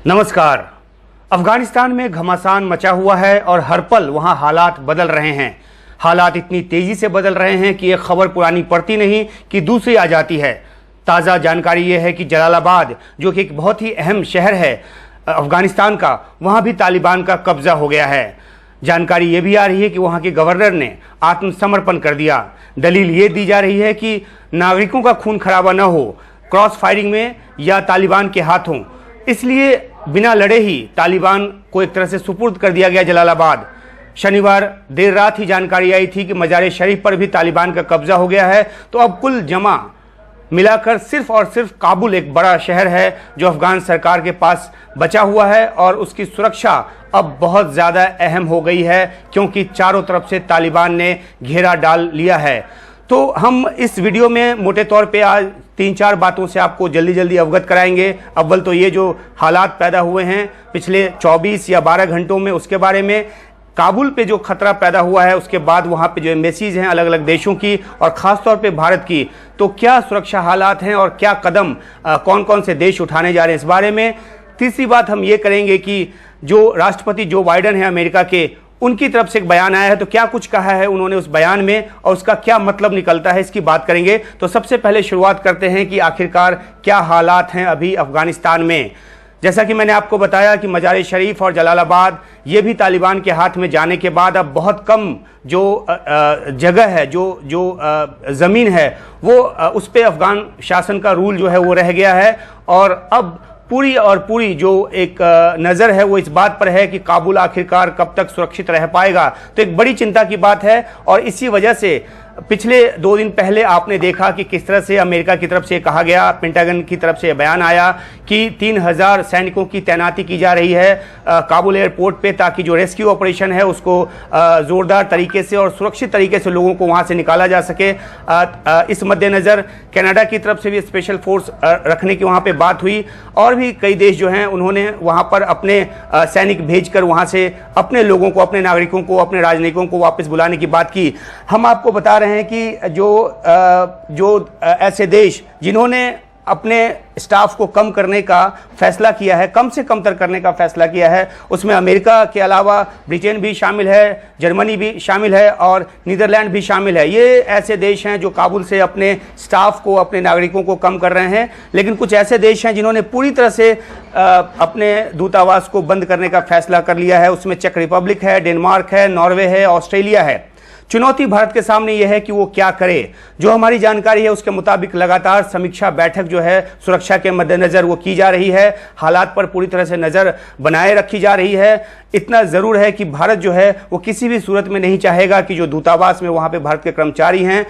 नमस्कार। अफगानिस्तान में घमासान मचा हुआ है और हर पल वहां हालात बदल रहे हैं। हालात इतनी तेजी से बदल रहे हैं कि एक खबर पुरानी पड़ती नहीं कि दूसरी आ जाती है। ताज़ा जानकारी यह है कि जलालाबाद, जो कि एक बहुत ही अहम शहर है अफगानिस्तान का, वहां भी तालिबान का कब्जा हो गया है। जानकारी ये भी आ रही है कि वहां के गवर्नर ने आत्मसमर्पण कर दिया। दलील ये दी जा रही है कि नागरिकों का खून खराबा न हो क्रॉस फायरिंग में या तालिबान के हाथों, इसलिए बिना लड़े ही तालिबान को एक तरह से सुपुर्द कर दिया गया जलालाबाद। शनिवार देर रात ही जानकारी आई थी कि मजार शरीफ पर भी तालिबान का कब्जा हो गया है। तो अब कुल जमा मिलाकर सिर्फ और सिर्फ काबुल एक बड़ा शहर है जो अफगान सरकार के पास बचा हुआ है और उसकी सुरक्षा अब बहुत ज़्यादा अहम हो गई है, क्योंकि चारों तरफ से तालिबान ने घेरा डाल लिया है। तो हम इस वीडियो में मोटे तौर पे आज 3-4 बातों से आपको जल्दी अवगत कराएंगे। अव्वल तो ये जो हालात पैदा हुए हैं पिछले 24 या 12 घंटों में, उसके बारे में, काबुल पे जो खतरा पैदा हुआ है, उसके बाद वहाँ पे जो एम्बेसीज हैं अलग अलग देशों की और ख़ास तौर पे भारत की, तो क्या सुरक्षा हालात हैं और क्या कदम कौन कौन से देश उठाने जा रहे हैं इस बारे में। तीसरी बात हम ये करेंगे कि जो राष्ट्रपति जो बाइडेन हैं अमेरिका के, उनकी तरफ से एक बयान आया है, तो क्या कुछ कहा है उन्होंने उस बयान में और उसका क्या मतलब निकलता है, इसकी बात करेंगे। तो सबसे पहले शुरुआत करते हैं कि आखिरकार क्या हालात हैं अभी अफगानिस्तान में। जैसा कि मैंने आपको बताया कि मजार शरीफ और जलालाबाद ये भी तालिबान के हाथ में जाने के बाद अब बहुत कम जो जगह है, जो ज़मीन है, वो उस पर अफगान शासन का रूल जो है वो रह गया है। और अब पूरी जो एक नज़र है वो इस बात पर है कि काबुल आखिरकार कब तक सुरक्षित रह पाएगा। तो एक बड़ी चिंता की बात है और इसी वजह से पिछले 2 दिन पहले आपने देखा कि किस तरह से अमेरिका की तरफ से कहा गया, पेंटागन की तरफ से बयान आया कि 3000 सैनिकों की तैनाती की जा रही है काबुल एयरपोर्ट पे, ताकि जो रेस्क्यू ऑपरेशन है उसको ज़ोरदार तरीके से और सुरक्षित तरीके से लोगों को वहाँ से निकाला जा सके। इस मद्देनज़र कनाडा की तरफ से भी स्पेशल फोर्स रखने की वहाँ पर बात हुई और भी कई देश जो हैं उन्होंने वहाँ पर अपने सैनिक भेजकर वहाँ से अपने लोगों को, अपने नागरिकों को, अपने राजनयिकों को वापस बुलाने की बात की। हम आपको बता रहे हैं कि जो ऐसे देश जिन्होंने अपने स्टाफ को कम करने का फैसला किया है, कम से कम तर करने का फैसला किया है, उसमें अमेरिका के अलावा ब्रिटेन भी शामिल है, जर्मनी भी शामिल है और नीदरलैंड भी शामिल है। ये ऐसे देश हैं जो काबुल से अपने स्टाफ को, अपने नागरिकों को कम कर रहे हैं। लेकिन कुछ ऐसे देश हैं जिन्होंने पूरी तरह से अपने दूतावास को बंद करने का फैसला कर लिया है। उसमें चेक रिपब्लिक है, डेनमार्क है, नॉर्वे है, ऑस्ट्रेलिया है। चुनौती भारत के सामने यह है कि वो क्या करे। जो हमारी जानकारी है उसके मुताबिक लगातार समीक्षा बैठक जो है सुरक्षा के मद्देनज़र वो की जा रही है। हालात पर पूरी तरह से नज़र बनाए रखी जा रही है। इतना ज़रूर है कि भारत जो है वो किसी भी सूरत में नहीं चाहेगा कि जो दूतावास में वहाँ पे भारत के कर्मचारी हैं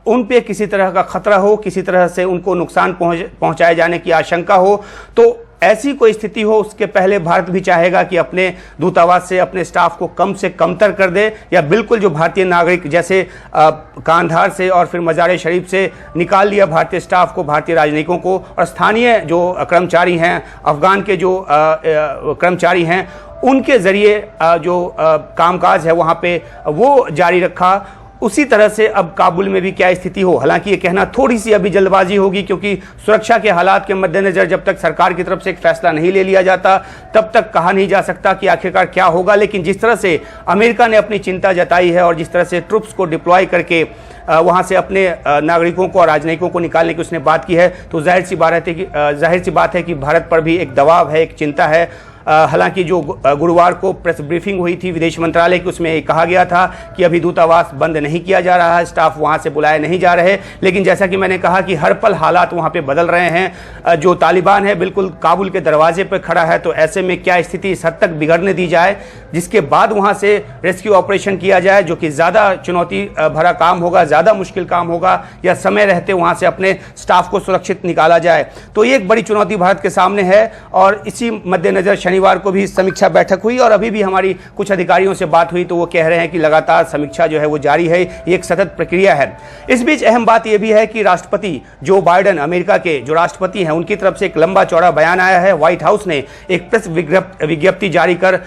उन पे किसी तरह का खतरा हो, किसी तरह से उनको नुकसान पहुँचाए जाने की आशंका हो। तो ऐसी कोई स्थिति हो उसके पहले भारत भी चाहेगा कि अपने दूतावास से अपने स्टाफ को कम से कमतर कर दे या बिल्कुल जो भारतीय नागरिक जैसे कांधार से और फिर मजार शरीफ से निकाल लिया भारतीय स्टाफ को, भारतीय राजनयिकों को, और स्थानीय जो कर्मचारी हैं, अफगान के जो कर्मचारी हैं, उनके ज़रिए जो कामकाज है वहाँ पे वो जारी रखा। उसी तरह से अब काबुल में भी क्या स्थिति हो, हालांकि ये कहना थोड़ी सी अभी जल्दबाजी होगी, क्योंकि सुरक्षा के हालात के मद्देनज़र जब तक सरकार की तरफ से एक फैसला नहीं ले लिया जाता तब तक कहा नहीं जा सकता कि आखिरकार क्या होगा। लेकिन जिस तरह से अमेरिका ने अपनी चिंता जताई है और जिस तरह से ट्रुप्स को डिप्लॉय करके वहाँ से अपने नागरिकों को और राजनयिकों को निकालने की उसने बात की है, तो जाहिर सी बात है कि भारत पर भी एक दबाव है, एक चिंता है। हालांकि जो गुरुवार को प्रेस ब्रीफिंग हुई थी विदेश मंत्रालय की, उसमें कहा गया था कि अभी दूतावास बंद नहीं किया जा रहा है, स्टाफ वहां से बुलाए नहीं जा रहे। लेकिन जैसा कि मैंने कहा कि हर पल हालात वहां पे बदल रहे हैं। जो तालिबान है बिल्कुल काबुल के दरवाजे पर खड़ा है, तो ऐसे में क्या स्थिति इस हद तक बिगड़ने दी जाए जिसके बाद वहां से रेस्क्यू ऑपरेशन किया जाए, जो कि ज़्यादा चुनौती भरा काम होगा, ज़्यादा मुश्किल काम होगा, या समय रहते वहां से अपने स्टाफ को सुरक्षित निकाला जाए। तो ये एक बड़ी चुनौती भारत के सामने है और इसी मद्देनज़र शनिवार को भी समीक्षा बैठक हुई और अभी भी हमारी कुछ अधिकारियों से बात हुई तो वो कह रहे हैं कि लगातार समीक्षा जो है वो जारी है, ये एक सतत प्रक्रिया है। इस बीच अहम बात यह भी है कि राष्ट्रपति जो बाइडेन, अमेरिका के जो राष्ट्रपति हैं, उनकी तरफ से एक लंबा चौड़ा बयान आया है। व्हाइट हाउस ने एक प्रेस विज्ञप्ति जारी कर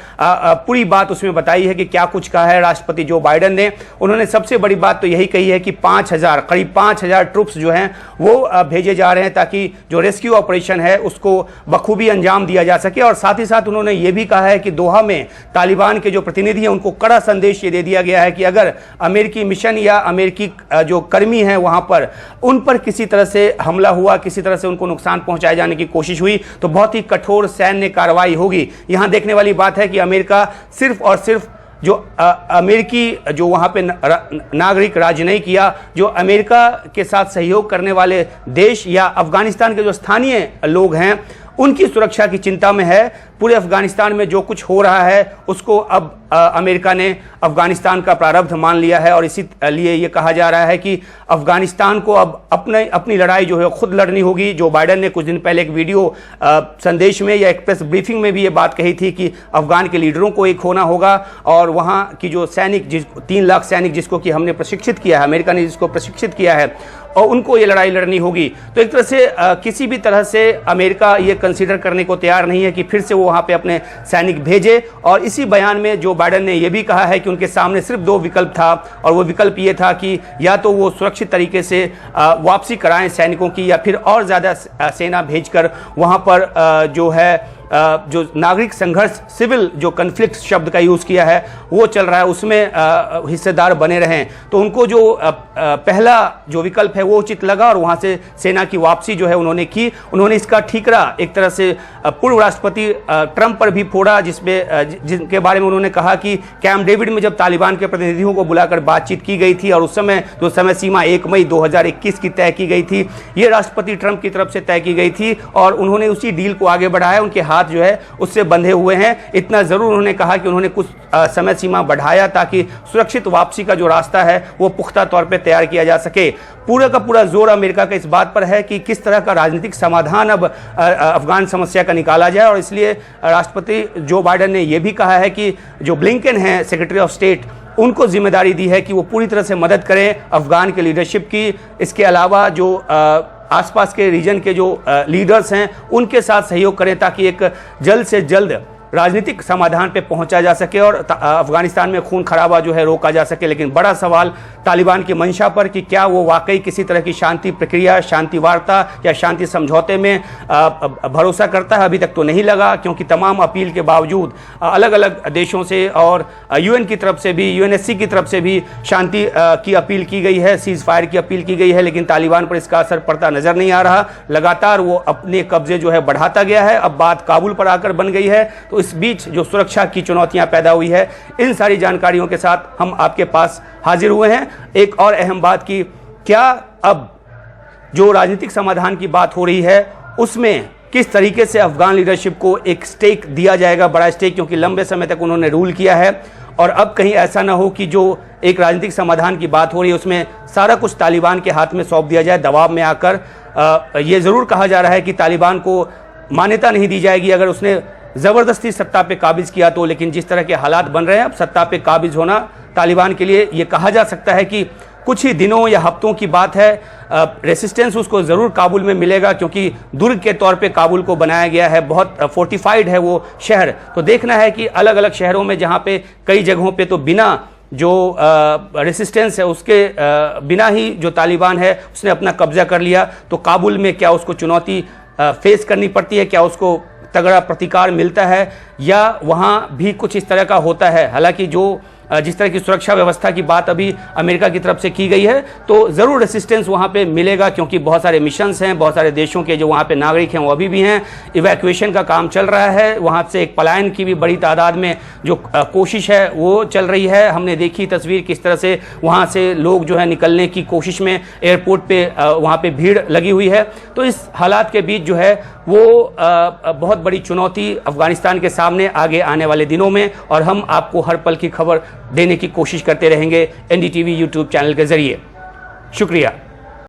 पूरी बात उसमें बताई है कि क्या कुछ कहा है राष्ट्रपति जो बाइडेन ने। उन्होंने सबसे बड़ी बात तो यही कही है कि 5,000 करीब 5,000 ट्रुप्स जो हैं वो भेजे जा रहे हैं ताकि जो रेस्क्यू ऑपरेशन है उसको बखूबी अंजाम दिया जा सके। और साथ ही साथ उन्होंने ये भी कहा है कि दोहा में तालिबान के जो प्रतिनिधि हैं उनको कड़ा संदेश ये दे दिया गया है कि अगर अमेरिकी मिशन या अमेरिकी जो कर्मी हैं वहां पर उन पर किसी तरह से हमला हुआ, किसी तरह से उनको नुकसान पहुंचाए जाने की कोशिश हुई तो बहुत ही कठोर सैन्य कार्रवाई होगी। यहां देखने वाली बात है कि अमेरिका सिर्फ और सिर्फ जो अमेरिकी जो वहां पे नागरिक राज नहीं किया, जो अमेरिका के साथ सहयोग करने वाले देश या अफगानिस्तान के जो स्थानीय लोग हैं उनकी सुरक्षा की चिंता में है। पूरे अफगानिस्तान में जो कुछ हो रहा है उसको अब अमेरिका ने अफगानिस्तान का प्रारब्ध मान लिया है और इसी लिए ये कहा जा रहा है कि अफगानिस्तान को अब अपनी लड़ाई जो है खुद लड़नी होगी। जो बाइडेन ने कुछ दिन पहले एक वीडियो संदेश में या एक प्रेस ब्रीफिंग में भी ये बात कही थी कि अफगान के लीडरों को एक होना होगा और वहाँ की जो सैनिक 3 लाख सैनिक जिसको कि हमने प्रशिक्षित किया है, अमेरिका ने जिसको प्रशिक्षित किया है और उनको ये लड़ाई लड़नी होगी। तो एक तरह से किसी भी तरह से अमेरिका ये कंसीडर करने को तैयार नहीं है कि फिर से वो वहाँ पे अपने सैनिक भेजे। और इसी बयान में जो बाइडेन ने ये भी कहा है कि उनके सामने सिर्फ 2 विकल्प था और वो विकल्प ये था कि या तो वो सुरक्षित तरीके से वापसी कराएं सैनिकों की या फिर और ज़्यादा सेना भेजकर वहाँ पर जो है जो नागरिक संघर्ष सिविल जो कन्फ्लिक्ट शब्द का यूज़ किया है वो चल रहा है उसमें हिस्सेदार बने रहें। तो उनको जो पहला जो विकल्प है वो उचित लगा और वहाँ से सेना की वापसी जो है उन्होंने की। उन्होंने इसका ठीकरा एक तरह से पूर्व राष्ट्रपति ट्रंप पर भी फोड़ा जिनके बारे में उन्होंने कहा कि कैंप डेविड में जब तालिबान के प्रतिनिधियों को बुलाकर बातचीत की गई थी और उस समय जो समय सीमा 1 मई 2021 की तय की गई थी ये राष्ट्रपति ट्रंप की तरफ से तय की गई थी और उन्होंने उसी डील को आगे बढ़ाया। उनके हाथ जो है उससे बंधे हुए हैं। इतना जरूर उन्होंने कहा कि उन्होंने कुछ समय सीमा बढ़ाया ताकि सुरक्षित वापसी का जो रास्ता है वो पुख्ता तौर पे तैयार किया जा सके। पूरा का पूरा जोर अमेरिका का इस बात पर है कि किस तरह का राजनीतिक समाधान अब अफगान समस्या का निकाला जाए और इसलिए राष्ट्रपति जो बाइडेन ने यह भी कहा है कि जो ब्लिंकन हैं सेक्रेटरी ऑफ स्टेट उनको जिम्मेदारी दी है कि वो पूरी तरह से मदद करें अफगान के लीडरशिप की। इसके अलावा जो आसपास के रीजन के जो लीडर्स हैं उनके साथ सहयोग करें ताकि एक जल्द से जल्द राजनीतिक समाधान पे पहुंचा जा सके और अफगानिस्तान में खून खराबा जो है रोका जा सके। लेकिन बड़ा सवाल तालिबान की मंशा पर कि क्या वो वाकई किसी तरह की शांति प्रक्रिया, शांति वार्ता या शांति समझौते में भरोसा करता है, अभी तक तो नहीं लगा क्योंकि तमाम अपील के बावजूद अलग अलग देशों से और यूएन की तरफ से भी, यूएनएससी की तरफ से भी शांति की अपील की गई है, सीज फायर की अपील की गई है, लेकिन तालिबान पर इसका असर पड़ता नजर नहीं आ रहा। लगातार वो अपने कब्जे जो है बढ़ाता गया है। अब बात काबुल पर आकर बन गई है। तो इस बीच जो सुरक्षा की चुनौतियां पैदा हुई है, इन सारी जानकारियों के साथ हम आपके पास हाजिर हुए हैं। एक और अहम बात कि क्या अब जो राजनीतिक समाधान की बात हो रही है उसमें किस तरीके से अफगान लीडरशिप को एक स्टेक दिया जाएगा, बड़ा स्टेक, क्योंकि लंबे समय तक उन्होंने रूल किया है और अब कहीं ऐसा ना हो कि जो एक राजनीतिक समाधान की बात हो रही है उसमें सारा कुछ तालिबान के हाथ में सौंप दिया जाए दबाव में आकर। यह जरूर कहा जा रहा है कि तालिबान को मान्यता नहीं दी जाएगी अगर उसने ज़बरदस्ती सत्ता पे काबिज किया तो, लेकिन जिस तरह के हालात बन रहे हैं अब सत्ता पे काबिज होना तालिबान के लिए ये कहा जा सकता है कि कुछ ही दिनों या हफ्तों की बात है। रेसिस्टेंस उसको ज़रूर काबुल में मिलेगा क्योंकि दुर्ग के तौर पे काबुल को बनाया गया है, बहुत फोर्टिफाइड है वो शहर। तो देखना है कि अलग अलग शहरों में जहाँ पे कई जगहों पे तो बिना जो रेसिस्टेंस है उसके बिना ही जो तालिबान है उसने अपना कब्जा कर लिया, तो काबुल में क्या उसको चुनौती फेस करनी पड़ती है, क्या उसको तगड़ा प्रतिकार मिलता है या वहाँ भी कुछ इस तरह का होता है। हालांकि जो जिस तरह की सुरक्षा व्यवस्था की बात अभी अमेरिका की तरफ से की गई है तो ज़रूर रेसिस्टेंस वहाँ पे मिलेगा क्योंकि बहुत सारे मिशंस हैं, बहुत सारे देशों के जो वहाँ पे नागरिक हैं वो अभी भी हैं। इवैक्यूएशन का काम चल रहा है, वहाँ से एक पलायन की भी बड़ी तादाद में जो कोशिश है वो चल रही है। हमने देखी तस्वीर किस तरह से वहाँ से लोग जो है निकलने की कोशिश में एयरपोर्ट पे वहाँ पे भीड़ लगी हुई है। तो इस हालात के बीच जो है वो बहुत बड़ी चुनौती अफगानिस्तान के सामने आगे आने वाले दिनों में, और हम आपको हर पल की खबर देने की कोशिश करते रहेंगे एनडीटीवी यूट्यूब चैनल के जरिए। शुक्रिया।